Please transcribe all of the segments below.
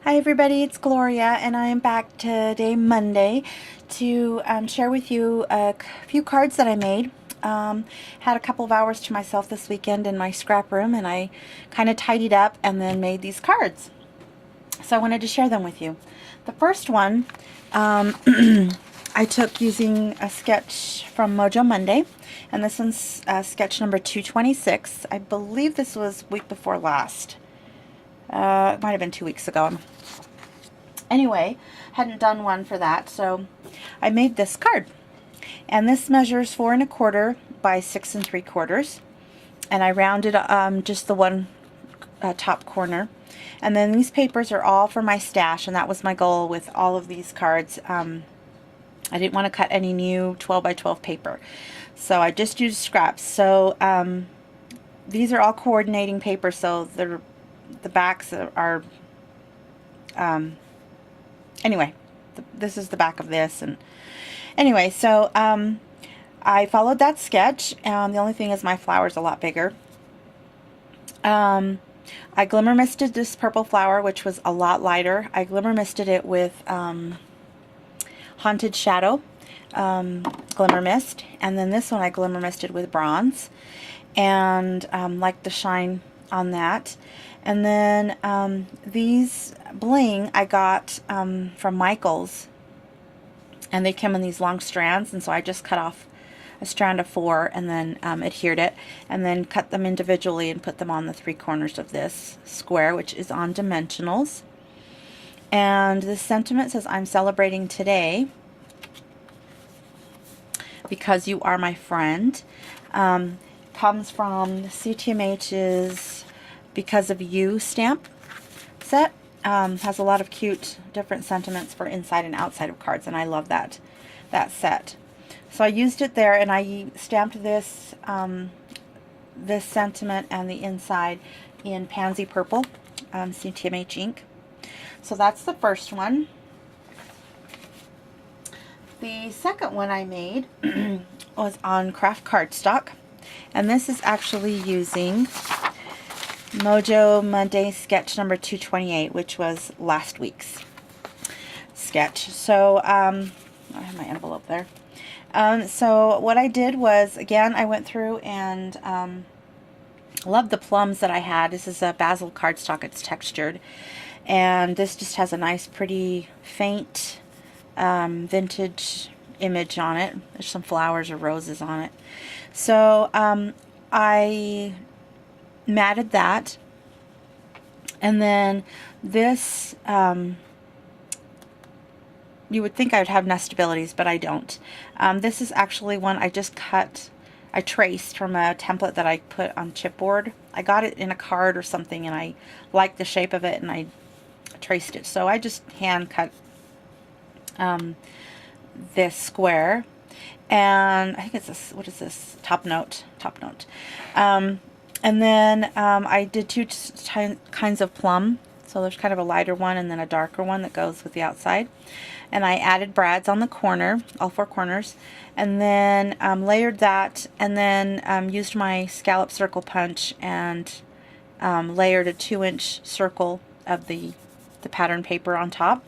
Hi everybody, it's Gloria and I am back today, Monday, to share with you a few cards that I made. Had a couple of hours to myself this weekend in my scrap room and I kind of tidied up and then made these cards. So I wanted to share them with you. The first one I took using a sketch from Mojo Monday, and this one's sketch number 226. I believe this was week before last. It might have been 2 weeks ago. Anyway, hadn't done one for that, so I made this card. And this measures 4 1/4 by 6 3/4. And I rounded just the one top corner. And then these papers are all for my stash, and that was my goal with all of these cards. I didn't want to cut any new 12 by 12 paper. So I just used scraps. So these are all coordinating paper, so the backs are anyway, this is the back of this. And anyway, so I followed that sketch. The only thing is my flower's a lot bigger. I glimmer misted this purple flower, which was a lot lighter. I glimmer misted it with Haunted Shadow glimmer mist, and then this one I glimmer misted with bronze, and like the shine on that. And then these bling I got from Michael's, and they come in these long strands, and so I just cut off a strand of 4 and then adhered it, and then cut them individually and put them on the 3 corners of this square, which is on dimensionals. And this sentiment says, "I'm celebrating today because you are my friend." Comes from CTMH's Because of You stamp set. Has a lot of cute different sentiments for inside and outside of cards, and I love that set. So I used it there, and I stamped this this sentiment and the inside in Pansy Purple, CTMH ink. So that's the first one. The second one I made was on craft cardstock, and this is actually using Mojo Monday sketch number 228, which was last week's sketch. So I have my envelope there. So what I did was, again, I went through and loved the plums that I had. This is a basil cardstock. It's textured, and this just has a nice, pretty, faint vintage image on it. There's some flowers or roses on it. So I matted that, and then this you would think I would have nestabilities, but I don't. This is actually one I just cut, I traced from a template that I put on chipboard. I got it in a card or something, and I liked the shape of it, and I traced it. So I just hand cut this square, and I think it's this, what is this, top note. And then I did 2 kinds of plum. So there's kind of a lighter one and then a darker one that goes with the outside. And I added brads on the corner, all 4 corners, and then layered that, and then used my scallop circle punch and layered a 2-inch circle of the pattern paper on top.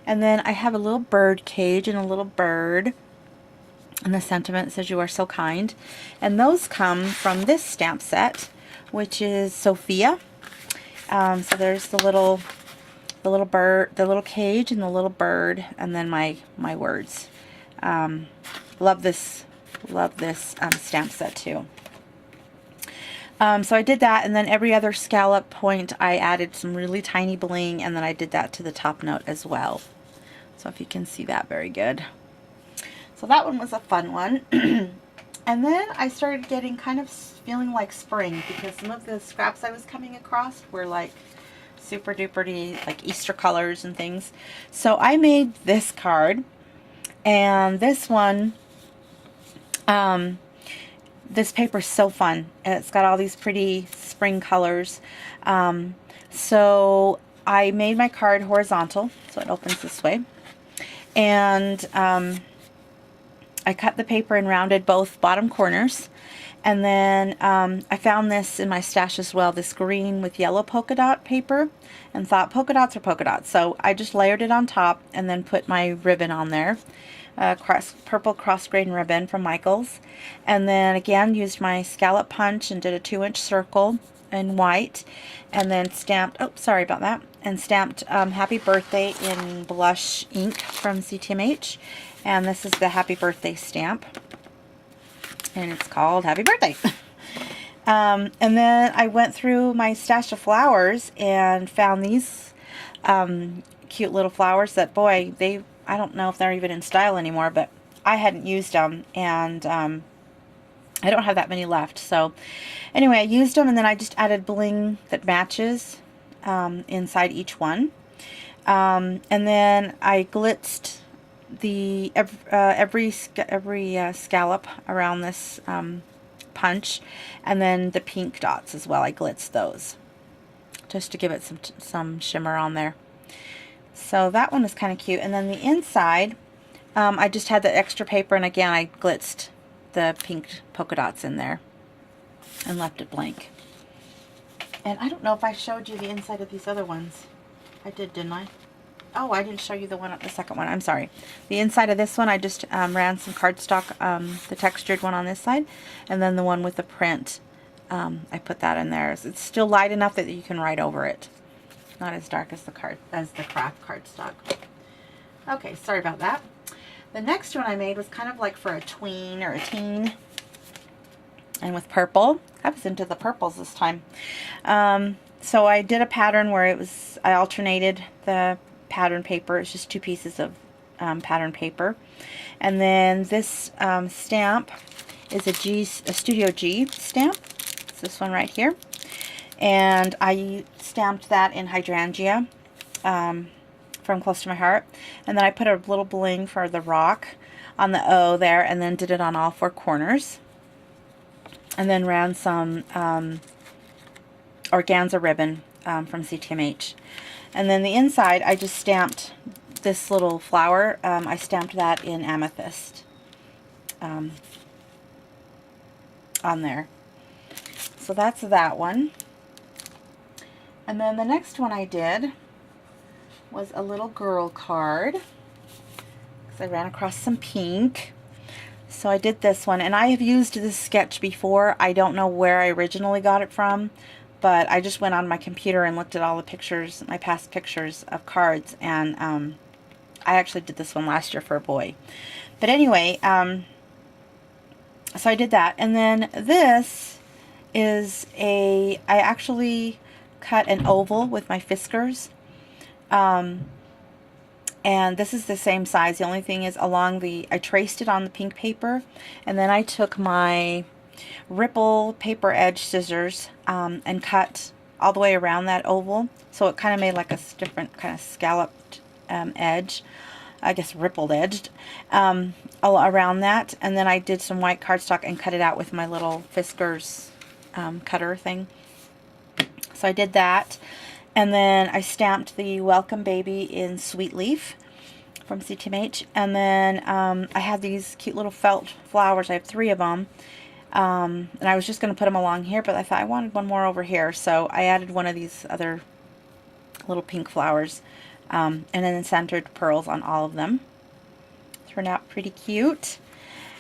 And then I have a little bird cage and a little bird, and the sentiment says, "You are so kind." And those come from this stamp set, which is Sophia. So there's the little bird, the little cage, and the little bird, and then my words. Love this stamp set too. So I did that, and then every other scallop point I added some really tiny bling, and then I did that to the top note as well. So if you can see that very good. So that one was a fun one. And then I started getting kind of feeling like spring, because some of the scraps I was coming across were like super duper like Easter colors and things. So I made this card, and this one, this paper is so fun. It's got all these pretty spring colors. So I made my card horizontal, so it opens this way. And I cut the paper and rounded both bottom corners, And then I found this in my stash as well, this green with yellow polka dot paper, and thought polka dots are polka dots. So I just layered it on top and then put my ribbon on there. Purple cross grain ribbon from Michaels. And then again used my scallop punch and did a 2-inch circle in white, and then stamped, oh sorry about that, and stamped happy birthday in blush ink from CTMH. And this is the happy birthday stamp, and it's called Happy Birthday. And then I went through my stash of flowers and found these cute little flowers that, boy, I don't know if they're even in style anymore, but I hadn't used them, and I don't have that many left. So anyway, I used them, and then I just added bling that matches inside each one. And then I glitzed the every scallop around this punch, and then the pink dots as well. I blitzed those just to give it some shimmer on there. So that one is kind of cute. And then the inside, I just had the extra paper, and again I blitzed the pink polka dots in there and left it blank. And I don't know if I showed you the inside of these other ones. I did, didn't I? Oh, I didn't show you the second one. I'm sorry. The inside of this one, I just ran some cardstock, the textured one on this side, and then the one with the print, I put that in there. It's still light enough that you can write over it. Not as dark as the craft cardstock. Okay, sorry about that. The next one I made was kind of like for a tween or a teen, and with purple. I was into the purples this time. So I did a pattern where I alternated the pattern paper. It's just 2 pieces of pattern paper. And then this stamp is a Studio G stamp. It's this one right here. And I stamped that in hydrangea from Close to My Heart. And then I put a little bling for the rock on the O there, and then did it on all 4 corners. And then ran some organza ribbon from CTMH. And then the inside, I just stamped this little flower. I stamped that in amethyst on there. So that's that one. And then the next one I did was a little girl card, because I ran across some pink. So I did this one, and I have used this sketch before. I don't know where I originally got it from, but I just went on my computer and looked at all the pictures, my past pictures of cards, and I actually did this one last year for a boy. But anyway, so I did that. And then this is I actually cut an oval with my Fiskars. And this is the same size. The only thing is I traced it on the pink paper, and then I took my ripple paper edge scissors and cut all the way around that oval. So it kind of made like a different kind of scalloped edge, I guess rippled edged, all around that. And then I did some white cardstock and cut it out with my little Fiskars cutter thing. So I did that. And then I stamped the Welcome Baby in Sweet Leaf from CTMH. And then I have these cute little felt flowers. I have 3 of them. And I was just going to put them along here, but I thought I wanted one more over here. So I added one of these other little pink flowers. And then centered pearls on all of them. Turned out pretty cute.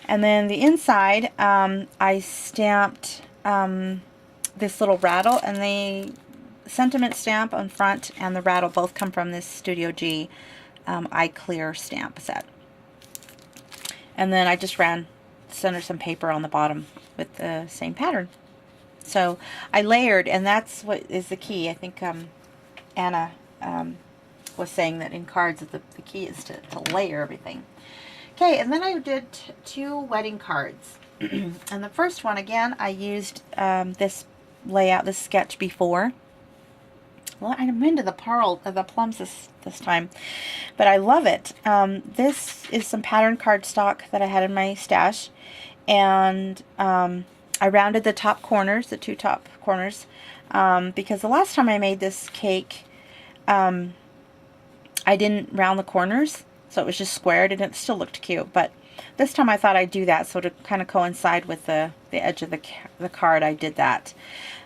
And then the inside, I stamped this little rattle, and the sentiment stamp on front and the rattle both come from this Studio G Eye Clear stamp set. And then I just centered some paper on the bottom with the same pattern. So I layered, and that's what is the key. I think Anna was saying that in cards that the key is to layer everything. Okay, and then I did 2 wedding cards. And the first one, again, I used this layout, this sketch before. Well, I'm into the plums this time, but I love it. This is some pattern cardstock that I had in my stash, and I rounded the top corners, the 2 top corners, because the last time I made this cake, I didn't round the corners, so it was just squared, and it still looked cute, but this time I thought I'd do that, so to kind of coincide with the edge of the card, I did that.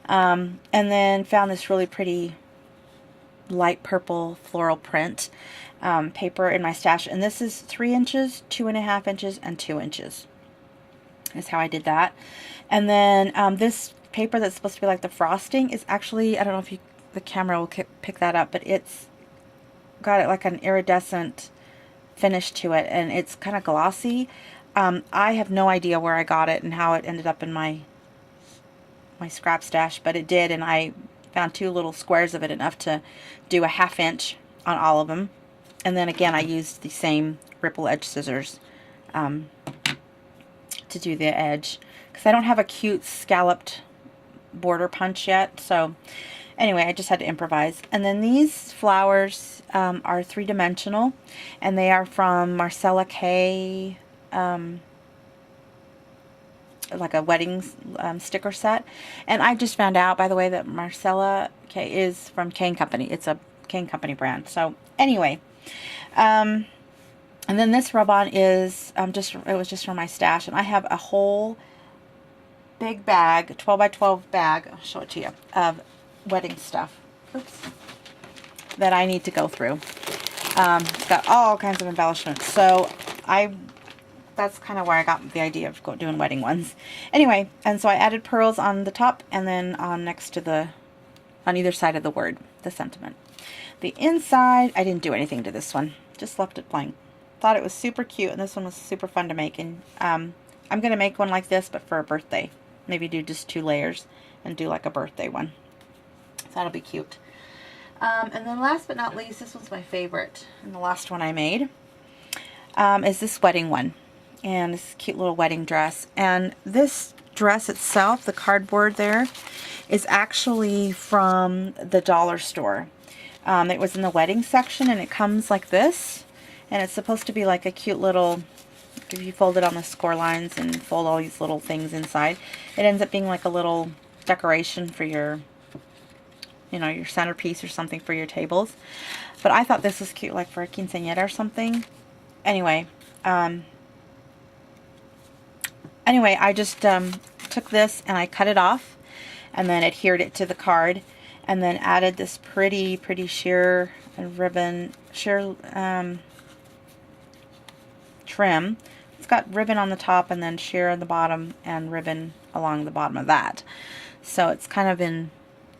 And then found this really pretty light purple floral print paper in my stash, and this is 3 inches, 2.5 inches, and 2 inches is how I did that. And then this paper that's supposed to be like the frosting is actually, I don't know if the camera will pick that up, but it's got it like an iridescent finish to it, and it's kind of glossy. I have no idea where I got it and how it ended up in my scrap stash, but it did, and I found 2 little squares of it, enough to do a 1/2 inch on all of them. And then again, I used the same ripple edge scissors to do the edge, because I don't have a cute scalloped border punch yet. So anyway, I just had to improvise. And then these flowers are 3-dimensional, and they are from Marcella K, like a wedding sticker set. And I just found out, by the way, that Marcella K is from K & Company. It's a K & Company brand. So anyway, and then this rub-on is it was just from my stash, and I have a whole big bag, 12 by 12 bag, I'll show it to you, of wedding stuff. Oops. That I need to go through. It's got all kinds of embellishments. So that's kind of where I got the idea of doing wedding ones. Anyway, and so I added pearls on the top, and then on either side of the word, the sentiment. The inside, I didn't do anything to this one. Just left it plain. Thought it was super cute, and this one was super fun to make. And I'm going to make one like this, but for a birthday. Maybe do just 2 layers and do like a birthday one. So that'll be cute. And then last but not least, this one's my favorite, and the last one I made, is this wedding one. And this cute little wedding dress. And this dress itself, the cardboard there, is actually from the dollar store. It was in the wedding section, and it comes like this. And it's supposed to be like a cute little, if you fold it on the score lines and fold all these little things inside, it ends up being like a little decoration for your, your centerpiece or something for your tables. But I thought this was cute, like for a quinceañera or something. Anyway, I just took this and I cut it off, and then adhered it to the card, and then added this pretty sheer ribbon, trim. It's got ribbon on the top, and then sheer on the bottom, and ribbon along the bottom of that. So it's kind of in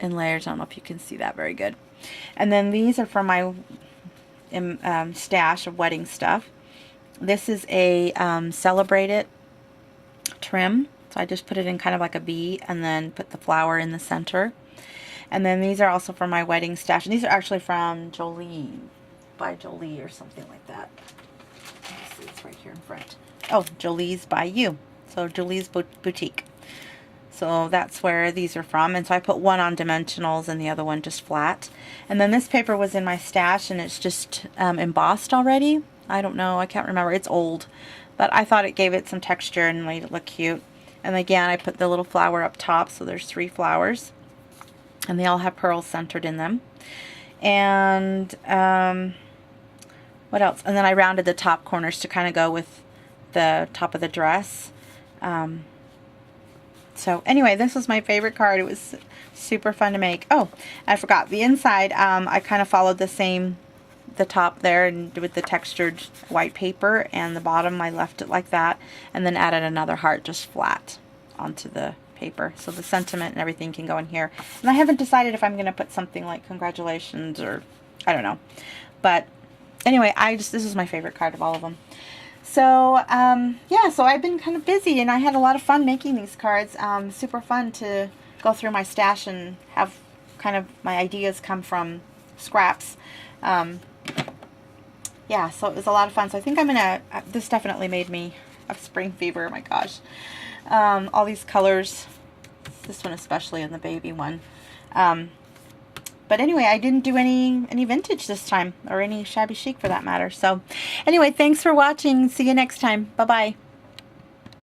layers. I don't know if you can see that very good. And then these are from my stash of wedding stuff. This is a Celebrate It trim. So I just put it in kind of like a V, and then put the flower in the center. And then these are also from my wedding stash. And these are actually from Jolie, by Jolie or something like that. Let's see, it's right here in front. Oh, Jolie's by You. So Jolie's Boutique. So that's where these are from. And so I put one on dimensionals and the other one just flat. And then this paper was in my stash, and it's just embossed already. I don't know. I can't remember. It's old. But I thought it gave it some texture and made it look cute. And again, I put the little flower up top. So there's 3 flowers. And they all have pearls centered in them. And what else? And then I rounded the top corners to kind of go with the top of the dress. So anyway, this was my favorite card. It was super fun to make. Oh, I forgot. The inside, I kind of followed the top there, and with the textured white paper, and the bottom I left it like that, and then added another heart just flat onto the paper. So the sentiment and everything can go in here. And I haven't decided if I'm going to put something like congratulations, or I don't know. But anyway, this is my favorite card of all of them. So, yeah, so I've been kind of busy, and I had a lot of fun making these cards. Super fun to go through my stash and have kind of my ideas come from scraps. Yeah, so it was a lot of fun. So I think I'm going to, this definitely made me have spring fever, oh my gosh. All these colors, this one especially, and the baby one. But anyway, I didn't do any vintage this time, or any shabby chic for that matter. So anyway, thanks for watching. See you next time. Bye-bye.